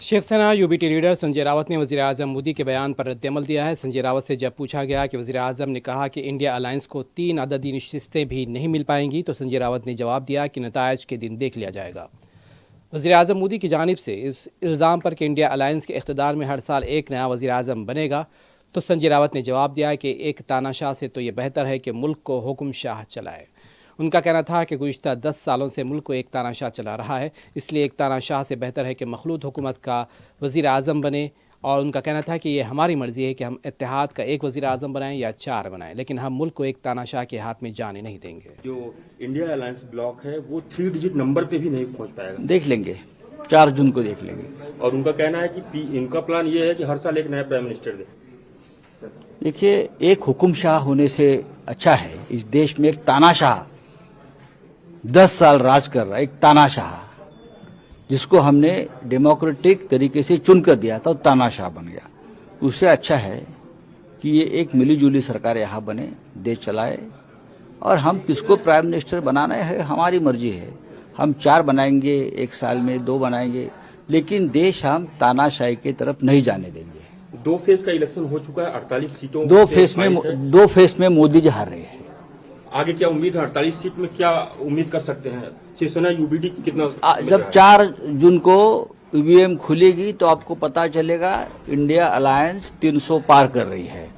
Shiv Sena UBT leader Sanjay Rawat ने वज़ीर आज़म मोदी के बयान पर रद्दअमल दिया है। संजय रावत से जब पूछा गया कि वज़ीर आज़म ने कहा कि इंडिया अलायंस को 3 अददी नशिस्तें भी नहीं मिल पाएंगी, तो संजय रावत ने जवाब दिया कि नतायज के दिन देख लिया जाएगा। वज़ीर आज़म मोदी की जानिब से इस इल्ज़ाम पर कि इंडिया अलायंस के इक़्तिदार में हर साल एक नया वज़ीर आज़म बनेगा, तो संजय रावत ने जवाब दिया कि एक तानाशाह से तो ये बेहतर है कि मुल्क को हुक्म शाह चलाए। उनका कहना था कि गुज़िश्ता 10 सालों से मुल्क को एक तानाशाह चला रहा है, इसलिए एक तानाशाह से बेहतर है कि मखलूत हुकूमत का वज़ीर आज़म बने। और उनका कहना था कि ये हमारी मर्ज़ी है कि हम इत्तेहाद का एक वज़ीर आज़म बनाएं या 4 बनाएं, लेकिन हम मुल्क को एक तानाशाह के हाथ में जाने नहीं देंगे। जो इंडिया अलायंस ब्लॉक है वो 3 डिजिट नंबर पे भी नहीं पहुंच पाएगा। देख लेंगे, 4 जून को देख लेंगे। और उनका कहना है कि इनका प्लान ये है कि हर साल एक नया प्राइम मिनिस्टर दे। देखिए, एक हुकुमशाह होने से अच्छा है इस देश में एक तानाशाह 10 साल राज कर रहा है, एक तानाशाह जिसको हमने डेमोक्रेटिक तरीके से चुन कर दिया था, वो तानाशाह बन गया। उससे अच्छा है कि ये एक मिलीजुली सरकार यहाँ बने, देश चलाए। और हम किसको प्राइम मिनिस्टर बनाना है हमारी मर्जी है। हम 4 बनाएंगे, 1 साल में 2 बनाएंगे, लेकिन देश हम तानाशाही की तरफ नहीं जाने देंगे। 2 फेज का इलेक्शन हो चुका है, 48 सीटों 2 फेज में मोदी जी हार रहे हैं। आगे क्या उम्मीद है? 48 सीट में क्या उम्मीद कर सकते हैं? शिवसेना यूबीडी कितना? जब 4 जून को ईवीएम खुलेगी तो आपको पता चलेगा इंडिया अलायंस 300 पार कर रही है।